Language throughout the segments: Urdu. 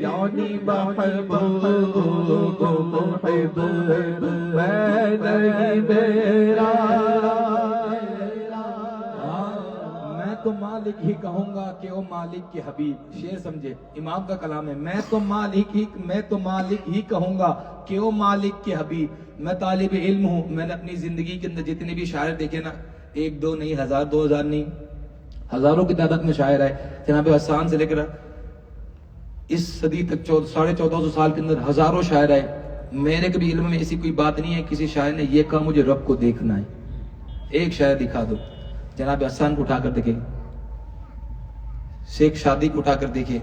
یعنی محبوب محب میں نہیں میرا، میں تو مالک ہی کہوں گا کہ او مالک کے حبیب. شعر سمجھے، امام کا کلام ہے. میں تو مالک ہی کہوں گا کہ او مالک کے حبیب. میں طالب علم ہوں، میں نے اپنی زندگی کے اندر جتنے بھی شاعر دیکھے نا، ایک دو نہیں، ہزار دو ہزار نہیں، ہزاروں کی تعداد میں شاعر آئے. جناب حسان سے لے کر اس صدی تک 1450 سال کے اندر ہزاروں شاعر آئے. میرے کبھی علم میں ایسی کوئی بات نہیں ہے کسی شاعر نے یہ کہا مجھے رب کو دیکھنا ہے. ایک شاعر دکھا دو. جناب حسان کو اٹھا کر دیکھے، شیخ شادی کو اٹھا کر دیکھے،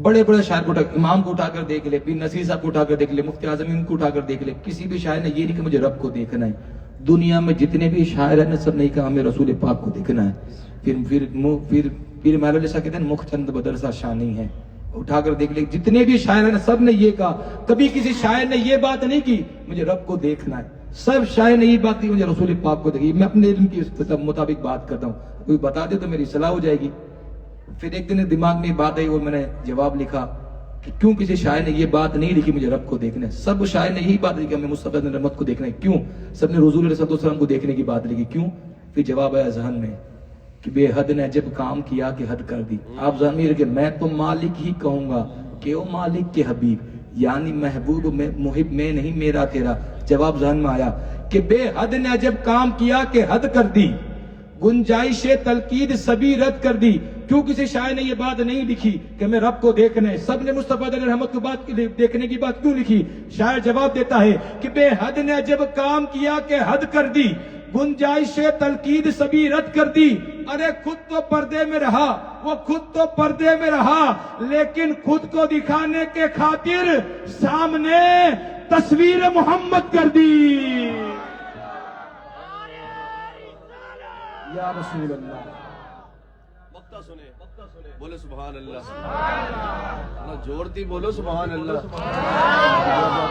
بڑے بڑے شاعر کو اٹھا، امام کو اٹھا کر دیکھ لے، پیر نصیر صاحب کو اٹھا کر دیکھ لے، مفتی اعظم ان کو اٹھا کر دیکھ لے. کسی بھی شاعر نے یہ نہیں کہ مجھے رب کو دیکھنا ہے. دنیا میں جتنے بھی شاعر ہیں نا، سب نے کہا ہمیں رسول پاک کو دیکھنا ہے. پھر پیر مہر علی شاہ کہتے ہیں مکھ چند بدرسہ شانی ہے. اٹھا کر دیکھ لے، جتنے بھی شاعر ہیں سب نے یہ کہا. کبھی کسی شاعر نے یہ بات نہیں کی مجھے رب کو دیکھنا ہے. سب شاعر نے یہ بات کی مجھے رسول پاک کو دیکھیے. میں اپنے علم کی مطابق بات کرتا ہوں، کوئی بتا دے تو میری اصلاح ہو جائے گی. پھر ایک دن دماغ میں بات آئی اور میں نے جواب لکھا کہ کیوں کسی شاعر نے یہ بات نہیں لکھی مجھے رب کو دیکھنا ہے. سب شاعر نے یہی بات لکھی ہمیں مصطفیٰ نے رحمت کو دیکھنا ہے. کیوں سب نے حضور علیہ السلام کو دیکھنے کی بات لکھی؟ کیوں؟ پھر جواب آیا ذہن میں کہ بے حد نے جب کام کیا کہ حد کر دی. آپ ذہن میں رکھیں، میں تو مالک ہی کہوں گا کہ او مالک کے حبیب، یعنی محبوب میں محب میں نہیں میرا تیرا. جواب ذہن میں آیا کہ بے حد نے جب کام کیا کہ حد کر دی، گنجائش تلقید سبھی رد کر دی. کیوں کسی شاعر نے یہ بات نہیں لکھی کہ میں رب کو دیکھنا ہے؟ سب نے مصطفیٰ علیہ رحمت کو بات دیکھنے کی بات کیوں لکھی؟ شاعر جواب دیتا ہے کہ بے حد نے جب کام کیا کہ حد کر دی، گنجائش تلقید سبھی رد کر دی. ارے خود تو پردے میں رہا، وہ خود تو پردے میں رہا، لیکن خود کو دکھانے کے خاطر سامنے تصویر محمد کر دی. یا رسول اللہ. وقتہ سنے بولے سبحان اللہ. جوڑتی بولو سبحان اللہ.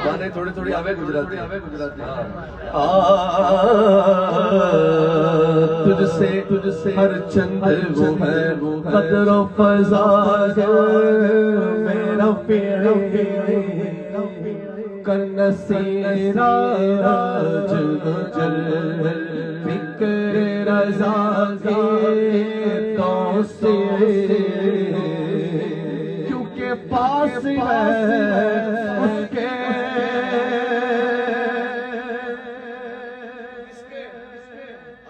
گانے تھوڑے تھوڑے آوے گجراتی. تجھ سے ہر چند وہ ہے قدر و فضا میرا پیر کنسیرا جل فکر رضا کے کیونکہ پاس ہے اس کے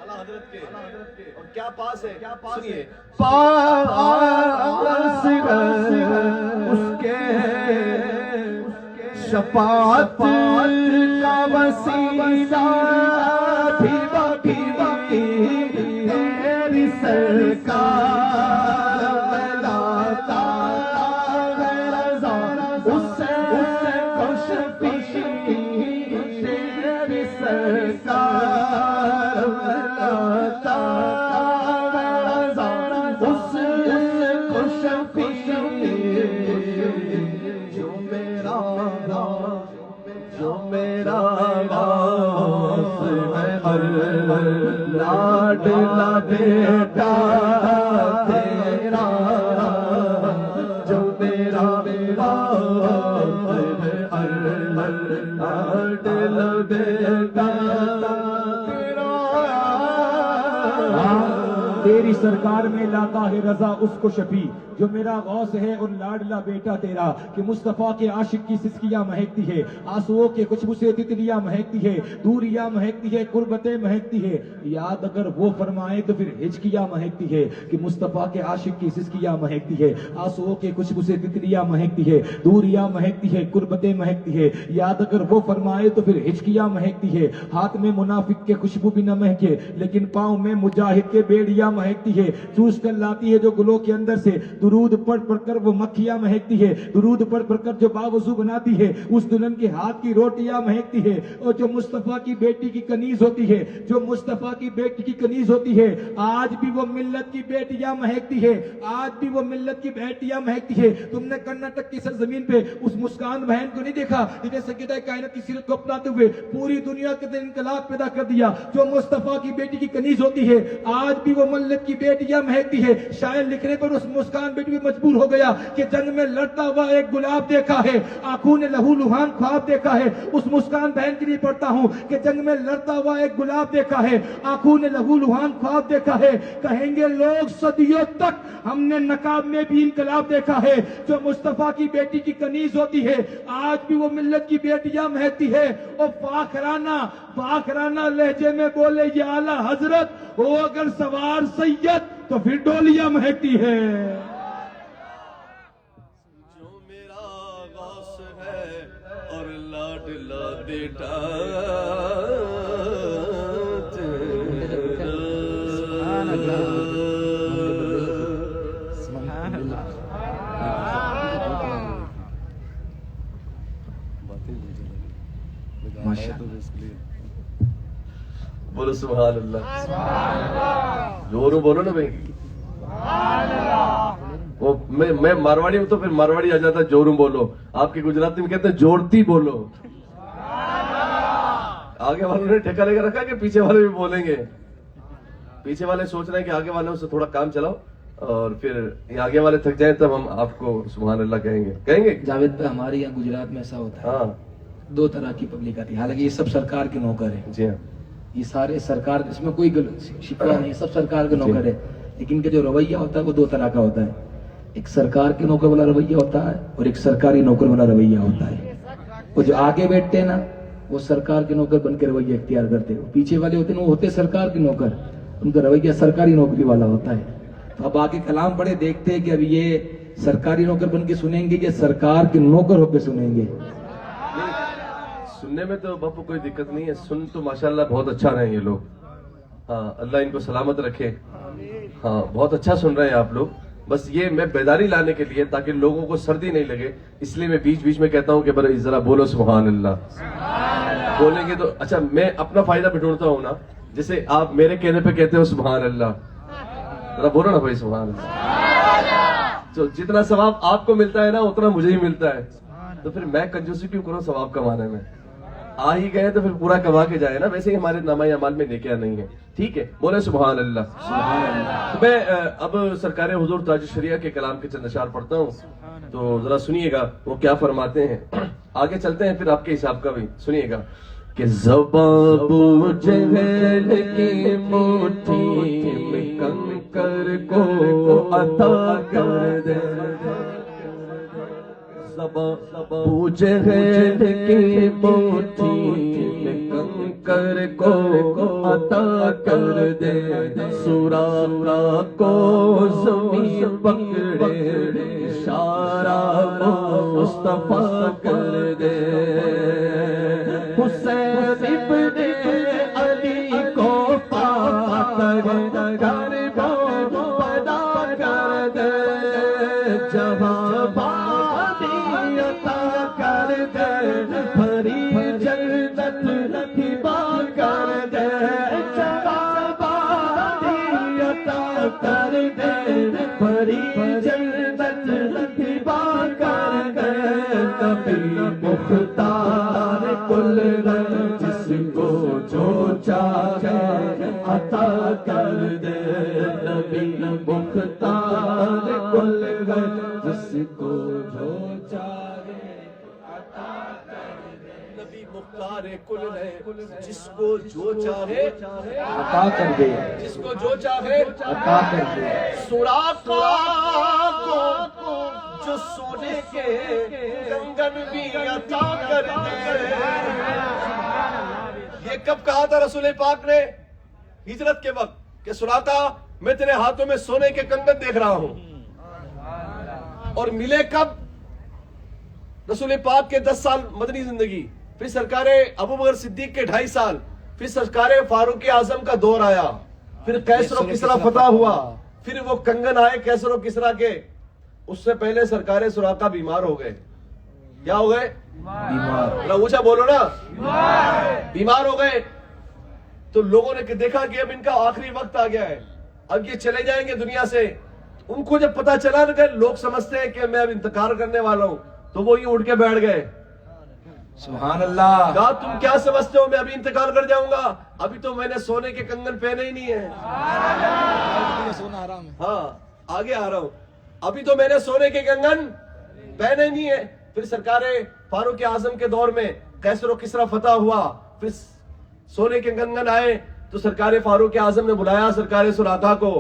حضرت کے. اور کیا پاس ہے؟ سنیے، پاس ہے اس کے شفاعت کا وسیلہ بھی باقی تیری سرکار بلاتا رضا اس سے خوش تیری سرکار بلاتا رضا اس سے خوش جو میرا غوث ہے لاڈلا بیٹا تیرا، جو میرا غوث ہے لاڈلا بیٹا تیرا. تیری سرکار میں لاتا ہے رضا اس کو شفیع، جو میرا غوث ہے اور لاڈلا بیٹا تیرا. کہ مصطفیٰ کے عاشق کی سسکیاں مہکتی ہے، آنسوؤں کے خوشبو سے تتلیاں مہکتی ہے، دوریاں مہکتی ہے، قربتیں مہکتی ہے. یاد اگر وہ فرمائے تو پھر ہچکیاں مہکتی ہے. کہ مصطفیٰ کے عاشق کی سسکیاں مہکتی ہے، آنسوؤں کے خوشبو سے تتلیاں مہکتی ہے، دوریاں مہکتی ہے، قربتیں مہکتی ہے. یاد اگر وہ فرمائے تو پھر ہچکیاں مہکتی ہے. ہاتھ میں منافق کے خوشبو بھی نہ مہکے، لیکن پاؤں میں مجاہد کے بیڑیاں مہکتی ہے. چوس کر لاتی ہے جو گلوں کے اندر سے درود پڑھ پڑھ کر وہ مکھیاں مہکتی ہے, درود پڑھ پڑھ کر جو باوضو بناتی ہے اس دلہن کے ہاتھ کی روٹیاں مہکتی ہے, اور جو مصطفیٰ کی بیٹی کی کنیز ہوتی ہے, جو مصطفیٰ کی بیٹی کی کنیز ہوتی ہے, آج بھی وہ ملت کی بیٹیاں مہکتی ہے, آج بھی وہ ملت کی بیٹیاں مہکتی ہے. تم نے کرناٹک کی سرزمین پہ اس مسکان بہن کو نہیں دیکھا جنہیں سیدہ کائنات کی سیرت کو اپناتے ہوئے پوری دنیا کے اندر انقلاب پیدا کر دیا؟ جو مصطفیٰ کی بیٹی کی کنیز ہوتی ہے آج بھی وہ ملت کی بیٹیاں مہکتی ہے. شاعر لکھنے پر اس مسکان بیٹی بھی مجبور ہو گیا کہ جنگ میں لڑتا ہوا ایک گلاب دیکھا ہے, آنکھوں نے لہو لہان خواب دیکھا ہے. اس مسکان بہن کے لیے پڑھتا ہوں کہ جنگ میں لڑتا ہوا ایک گلاب دیکھا ہے, آنکھوں نے لہو لہان خواب دیکھا ہے. کہیں گے لوگ صدیوں تک ہم نے نقاب میں بھی انقلاب دیکھا ہے. جو مصطفیٰ کی بیٹی کی کنیز ہوتی ہے آج بھی وہ ملت کی بیٹیاں مہکتی ہے. اور فاخرانہ لہجے میں بولے یا اعلیٰ حضرت ہو اگر سوار سید تو پھر ڈولیاں مہکتی ہے. جو میرا غوث ہے اور لاڈلا بیٹا بولو سبحان اللہ. زوروں بولو نا بھائی. وہ میں مارواڑی ہوں تو پھر مارواڑی آ جاتا جوروں بولو. آپ کے گجراتی میں کہتے ہیں جوڑتی بولو. آگے والوں نے ٹھیکہ لے کر رکھا کہ پیچھے والے بھی بولیں گے. پیچھے والے سوچ رہے ہیں کہ آگے والوں سے تھوڑا کام چلاؤ اور پھر آگے والے تھک جائیں تب ہم آپ کو سبحان اللہ کہیں گے. جاوید پہ ہمارے یہاں گجرات میں ایسا ہوتا ہے, ہاں دو طرح کی پبلک آتی ہے. حالانکہ یہ سب سرکار کے نوکر ہیں, جی ہاں, یہ سارے سرکار, اس میں کوئی شکوہ نہیں, سب سرکار کے نوکر ہے. لیکن ان کا جو رویہ ہوتا ہے وہ دو طرح کا ہوتا ہے. ایک سرکار کے نوکر والا رویہ ہوتا ہے اور ایک سرکاری نوکر والا رویہ ہوتا ہے. وہ جو آگے بیٹھتے ہیں نا وہ سرکار کے نوکر بن کے رویہ اختیار کرتے ہیں. پیچھے والے ہوتے ہیں وہ ہوتے سرکار کے نوکر, ان کا رویہ سرکاری نوکری والا ہوتا ہے. تو اب آگے کلام پڑھے دیکھتے ہیں کہ اب یہ سرکاری نوکر بن کے سنیں گے یا سرکار کے نوکر ہو کے سنیں گے. سننے میں تو باپو کوئی دقت نہیں ہے, سن تو ماشاءاللہ بہت اچھا رہے ہیں یہ لوگ. ہاں اللہ ان کو سلامت رکھے. ہاں بہت اچھا سن رہے ہیں آپ لوگ. بس یہ میں بیداری لانے کے لیے تاکہ لوگوں کو سردی نہیں لگے اس لیے میں بیچ میں کہتا ہوں کہ ذرا بولو سبحان اللہ. بولیں گے تو اچھا میں اپنا فائدہ بھی ڈھونڈتا ہوں نا, جیسے آپ میرے کہنے پہ کہتے ہو سبحان اللہ, ذرا بولو نا بھائی سبحان اللہ. تو جتنا ثواب آپ کو ملتا ہے نا اتنا مجھے ہی ملتا ہے, تو پھر میں کنجوسی کیوں کروں ثواب کمانے میں. آ ہی گئے تو پھر پورا کما کے جائے نا. ویسے ہی ہمارے نامہ اعمال میں نیکیاں نہیں ہیں. ٹھیک ہے, بولے سبحان اللہ. میں اب سرکار حضور تاج الشریعہ کے کلام کے چند اشعار پڑھتا ہوں, تو ذرا سنیے گا وہ کیا فرماتے ہیں. آگے چلتے ہیں پھر آپ کے حساب کا بھی سنیے گا کہ زبان ابو جہل کی مٹھی میں کنکر کو عطا کر دے. ابو جہل کی مٹھی میں کنکر کو عطا کر دے. سورا کو زمین پکڑے اشارہ مصطفیٰ کر دے. حسین ابن علی کو پا کر پیدا کر دے. جہاں بادی عطا کر دے, بھری جنت ہبا کر دے. جہاں بادی عطا کر دے, بھری جنت ہبا کر دے. نبی مختار کل جس کو جو چاہے عطا کر دے. نبی مختار کل جس کو جو چاہے عطا کر دے. نبی مختار کل جس کو جو چاہے عطا کر دے, جس کو جو چاہے عطا کر دے. سراقہ کو جو سونے کے کنگن بھی عطا کر دے. یہ کب کہا تھا رسول پاک نے ہجرت کے وقت کہ سراقہ میں تیرے ہاتھوں میں سونے کے کنگن دیکھ رہا ہوں. اور ملے کب؟ رسول پاک کے 10 سال مدنی زندگی, پھر سرکار ابو بکر صدیق کے 2.5 سال, پھر سرکار فاروق اعظم کا دور آیا, پھر قیصر و کسریٰ فتح ہوا, پھر وہ کنگن آئے قیصر و کسریٰ کے, اس سے پہلے سرکار سراقہ بیمار ہو گئے. کیا ہو گئے؟ بیمار. اونچا بولو نا. بیمار ہو گئے تو لوگوں نے دیکھا کہ اب ان کا آخری وقت آ گیا ہے, اب یہ چلے جائیں گے دنیا سے. ان کو جب پتا چلا نا کہ لوگ سمجھتے ہیں کہ میں اب انتقال کرنے والا ہوں, تو وہ یوں اٹھ کے بیٹھ گئے. سبحان اللہ. کہا تم کیا سمجھتے ہو میں ابھی انتقال کر جاؤں گا؟ ابھی تو میں نے سونے کے کنگن پہنے ہی نہیں ہیں. ہاں آگے آ رہا ہوں. ابھی تو میں نے سونے کے کنگن پہنے نہیں ہیں. پھر سرکار فاروق اعظم کے دور میں قیصر و کسریٰ فتح ہوا, پھر سونے کے کنگن آئے تو سرکار فاروق اعظم نے بلایا سرکار سراقہ کو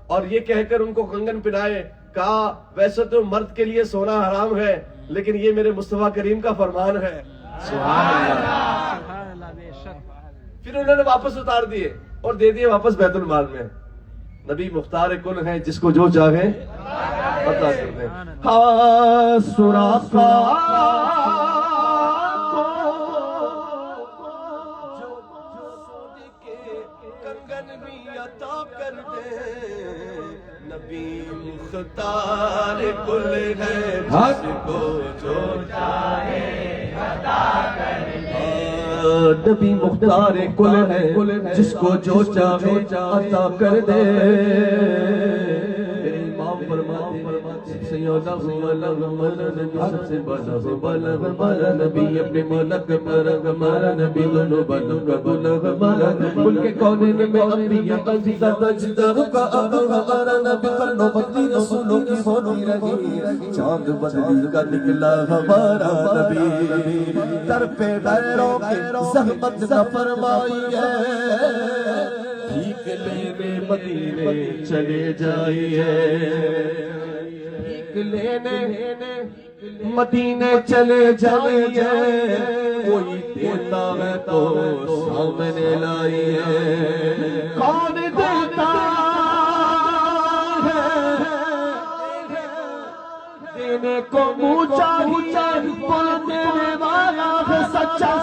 اور یہ کہہ کر ان کو کنگن پہنائے. کہا ویسے تو مرد کے لیے سونا حرام ہے, لیکن یہ میرے مصطفیٰ کریم کا فرمان ہے. سبحان اللہ. پھر انہوں نے واپس اتار دیے اور دے دیے واپس بیت المال میں. نبی مختار کن ہے, جس کو جو چاہے عطا کر دیں. ہاں سراقہ کنگن بھی عطا کر دے. نبی مختار کل ہے, جس کو جو چاہے عطا کر دے. نبی مختار کل ہے, جس کو جو چاہے عطا کر دے. میرے امام فرماتے سب سے اولا ہمارا نبی, سب سے بالا ہمارا نبی, اپنے مولا کا پیارا ہمارا نبی, دونوں بالوں کا بولا ہمارا نبی. ان کے کونین میں انبیاء عزیزہ تجدر کا ہمارا نبی. قرنوں بدلی رسولوں کی ہوتی رہی, چاند بدلی کا نکلا ہمارا نبی. در پہ غیروں کی زحمت نہ فرمائیے, بھیک لینے مدینے چلے جائیے. بھیک لینے مدینے چلے جائیے, کوئی دیتا ہے تو سامنے لائیے. کون دیتا ہے دینے کو منہ چاہیے, دینے والا ہے سچا